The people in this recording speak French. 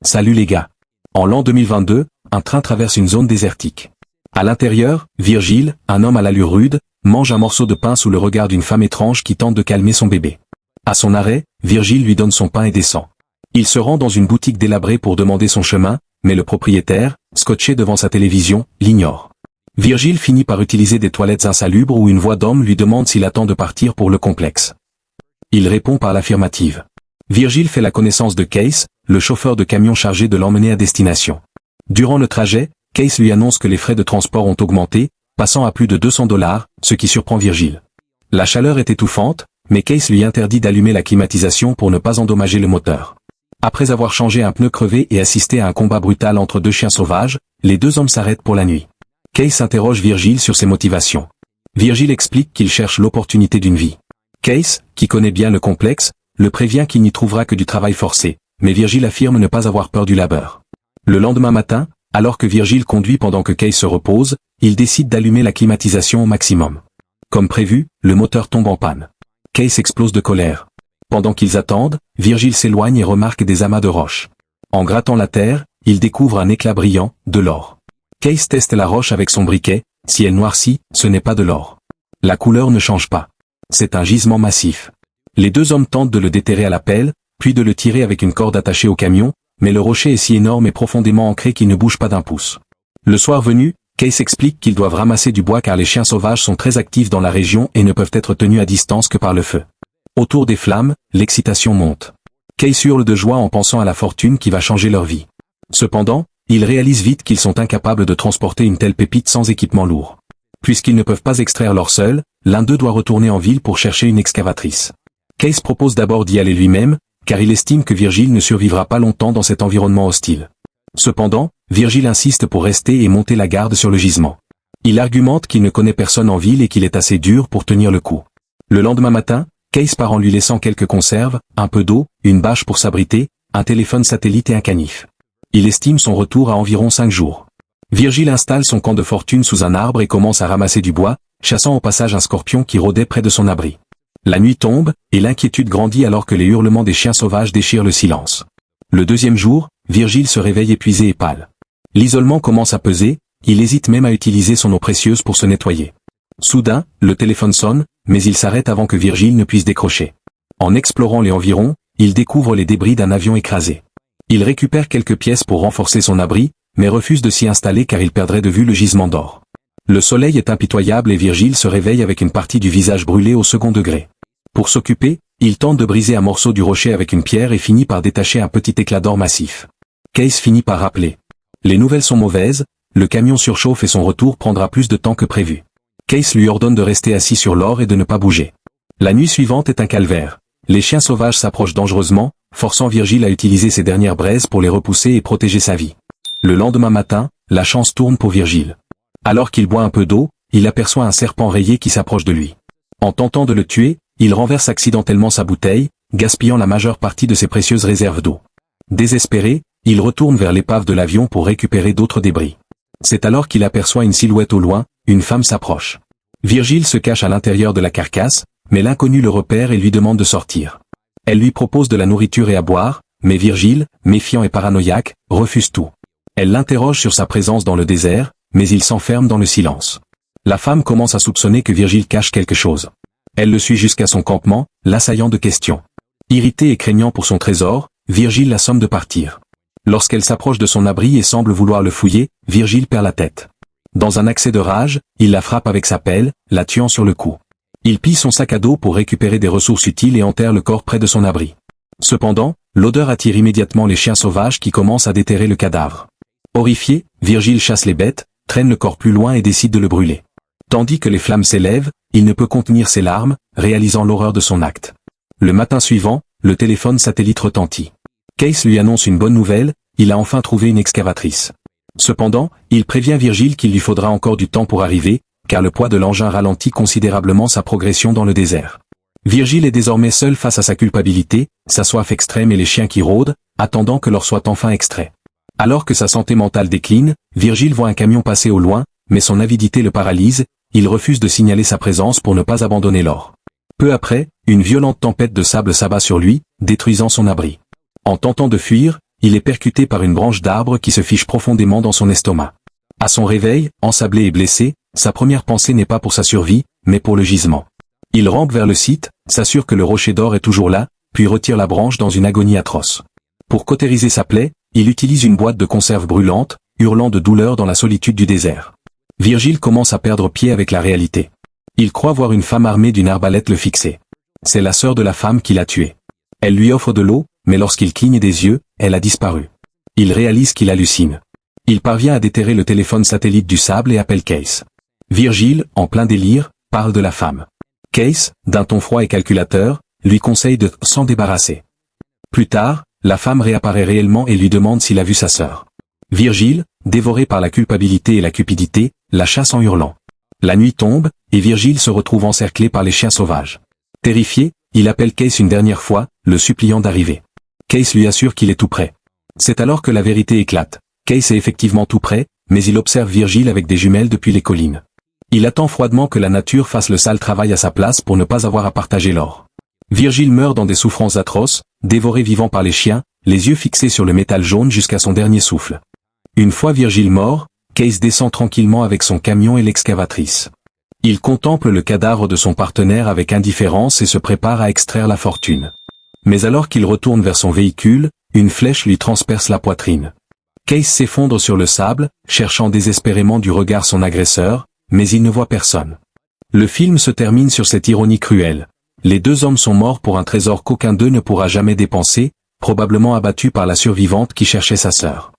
Salut les gars. En l'an 2022, un train traverse une zone désertique. À l'intérieur, Virgile, un homme à l'allure rude, mange un morceau de pain sous le regard d'une femme étrange qui tente de calmer son bébé. À son arrêt, Virgile lui donne son pain et descend. Il se rend dans une boutique délabrée pour demander son chemin, mais le propriétaire, scotché devant sa télévision, l'ignore. Virgile finit par utiliser des toilettes insalubres où une voix d'homme lui demande s'il attend de partir pour le complexe. Il répond par l'affirmative. Virgile fait la connaissance de Case, le chauffeur de camion chargé de l'emmener à destination. Durant le trajet, Case lui annonce que les frais de transport ont augmenté, passant à plus de $200, ce qui surprend Virgile. La chaleur est étouffante, mais Case lui interdit d'allumer la climatisation pour ne pas endommager le moteur. Après avoir changé un pneu crevé et assisté à un combat brutal entre deux chiens sauvages, les deux hommes s'arrêtent pour la nuit. Case interroge Virgile sur ses motivations. Virgile explique qu'il cherche l'opportunité d'une vie. Case, qui connaît bien le complexe, le prévient qu'il n'y trouvera que du travail forcé, mais Virgile affirme ne pas avoir peur du labeur. Le lendemain matin, alors que Virgile conduit pendant que Case se repose, il décide d'allumer la climatisation au maximum. Comme prévu, le moteur tombe en panne. Case explose de colère. Pendant qu'ils attendent, Virgile s'éloigne et remarque des amas de roches. En grattant la terre, il découvre un éclat brillant, de l'or. Case teste la roche avec son briquet, si elle noircit, ce n'est pas de l'or. La couleur ne change pas. C'est un gisement massif. Les deux hommes tentent de le déterrer à la pelle, puis de le tirer avec une corde attachée au camion, mais le rocher est si énorme et profondément ancré qu'il ne bouge pas d'un pouce. Le soir venu, Case explique qu'ils doivent ramasser du bois car les chiens sauvages sont très actifs dans la région et ne peuvent être tenus à distance que par le feu. Autour des flammes, l'excitation monte. Case hurle de joie en pensant à la fortune qui va changer leur vie. Cependant, ils réalisent vite qu'ils sont incapables de transporter une telle pépite sans équipement lourd. Puisqu'ils ne peuvent pas extraire l'or seul, l'un d'eux doit retourner en ville pour chercher une excavatrice. Case propose d'abord d'y aller lui-même, car il estime que Virgile ne survivra pas longtemps dans cet environnement hostile. Cependant, Virgile insiste pour rester et monter la garde sur le gisement. Il argumente qu'il ne connaît personne en ville et qu'il est assez dur pour tenir le coup. Le lendemain matin, Case part en lui laissant quelques conserves, un peu d'eau, une bâche pour s'abriter, un téléphone satellite et un canif. Il estime son retour à environ 5 jours. Virgile installe son camp de fortune sous un arbre et commence à ramasser du bois, chassant au passage un scorpion qui rôdait près de son abri. La nuit tombe, et l'inquiétude grandit alors que les hurlements des chiens sauvages déchirent le silence. Le deuxième jour, Virgile se réveille épuisé et pâle. L'isolement commence à peser, il hésite même à utiliser son eau précieuse pour se nettoyer. Soudain, le téléphone sonne, mais il s'arrête avant que Virgile ne puisse décrocher. En explorant les environs, il découvre les débris d'un avion écrasé. Il récupère quelques pièces pour renforcer son abri, mais refuse de s'y installer car il perdrait de vue le gisement d'or. Le soleil est impitoyable et Virgile se réveille avec une partie du visage brûlé au second degré. Pour s'occuper, il tente de briser un morceau du rocher avec une pierre et finit par détacher un petit éclat d'or massif. Case finit par rappeler. Les nouvelles sont mauvaises, le camion surchauffe et son retour prendra plus de temps que prévu. Case lui ordonne de rester assis sur l'or et de ne pas bouger. La nuit suivante est un calvaire. Les chiens sauvages s'approchent dangereusement, forçant Virgile à utiliser ses dernières braises pour les repousser et protéger sa vie. Le lendemain matin, la chance tourne pour Virgile. Alors qu'il boit un peu d'eau, il aperçoit un serpent rayé qui s'approche de lui. En tentant de le tuer, il renverse accidentellement sa bouteille, gaspillant la majeure partie de ses précieuses réserves d'eau. Désespéré, il retourne vers l'épave de l'avion pour récupérer d'autres débris. C'est alors qu'il aperçoit une silhouette au loin, une femme s'approche. Virgile se cache à l'intérieur de la carcasse, mais l'inconnu le repère et lui demande de sortir. Elle lui propose de la nourriture et à boire, mais Virgile, méfiant et paranoïaque, refuse tout. Elle l'interroge sur sa présence dans le désert, mais il s'enferme dans le silence. La femme commence à soupçonner que Virgile cache quelque chose. Elle le suit jusqu'à son campement, l'assaillant de questions. Irrité et craignant pour son trésor, Virgile la somme de partir. Lorsqu'elle s'approche de son abri et semble vouloir le fouiller, Virgile perd la tête. Dans un accès de rage, il la frappe avec sa pelle, la tuant sur le coup. Il pille son sac à dos pour récupérer des ressources utiles et enterre le corps près de son abri. Cependant, l'odeur attire immédiatement les chiens sauvages qui commencent à déterrer le cadavre. Horrifié, Virgile chasse les bêtes, traîne le corps plus loin et décide de le brûler. Tandis que les flammes s'élèvent, il ne peut contenir ses larmes, réalisant l'horreur de son acte. Le matin suivant, le téléphone satellite retentit. Case lui annonce une bonne nouvelle, il a enfin trouvé une excavatrice. Cependant, il prévient Virgile qu'il lui faudra encore du temps pour arriver, car le poids de l'engin ralentit considérablement sa progression dans le désert. Virgile est désormais seul face à sa culpabilité, sa soif extrême et les chiens qui rôdent, attendant que l'or soit enfin extrait. Alors que sa santé mentale décline, Virgile voit un camion passer au loin, mais son avidité le paralyse, il refuse de signaler sa présence pour ne pas abandonner l'or. Peu après, une violente tempête de sable s'abat sur lui, détruisant son abri. En tentant de fuir, il est percuté par une branche d'arbre qui se fiche profondément dans son estomac. À son réveil, ensablé et blessé, sa première pensée n'est pas pour sa survie, mais pour le gisement. Il rampe vers le site, s'assure que le rocher d'or est toujours là, puis retire la branche dans une agonie atroce. Pour cautériser sa plaie, il utilise une boîte de conserve brûlante, hurlant de douleur dans la solitude du désert. Virgile commence à perdre pied avec la réalité. Il croit voir une femme armée d'une arbalète le fixer. C'est la sœur de la femme qui l'a tué. Elle lui offre de l'eau, mais lorsqu'il cligne des yeux, elle a disparu. Il réalise qu'il hallucine. Il parvient à déterrer le téléphone satellite du sable et appelle Case. Virgile, en plein délire, parle de la femme. Case, d'un ton froid et calculateur, lui conseille de s'en débarrasser. Plus tard, la femme réapparaît réellement et lui demande s'il a vu sa sœur. Virgile, dévoré par la culpabilité et la cupidité, la chasse en hurlant. La nuit tombe, et Virgile se retrouve encerclé par les chiens sauvages. Terrifié, il appelle Case une dernière fois, le suppliant d'arriver. Case lui assure qu'il est tout prêt. C'est alors que la vérité éclate. Case est effectivement tout prêt, mais il observe Virgile avec des jumelles depuis les collines. Il attend froidement que la nature fasse le sale travail à sa place pour ne pas avoir à partager l'or. Virgile meurt dans des souffrances atroces, dévoré vivant par les chiens, les yeux fixés sur le métal jaune jusqu'à son dernier souffle. Une fois Virgile mort, Case descend tranquillement avec son camion et l'excavatrice. Il contemple le cadavre de son partenaire avec indifférence et se prépare à extraire la fortune. Mais alors qu'il retourne vers son véhicule, une flèche lui transperce la poitrine. Case s'effondre sur le sable, cherchant désespérément du regard son agresseur, mais il ne voit personne. Le film se termine sur cette ironie cruelle. Les deux hommes sont morts pour un trésor qu'aucun d'eux ne pourra jamais dépenser, probablement abattus par la survivante qui cherchait sa sœur.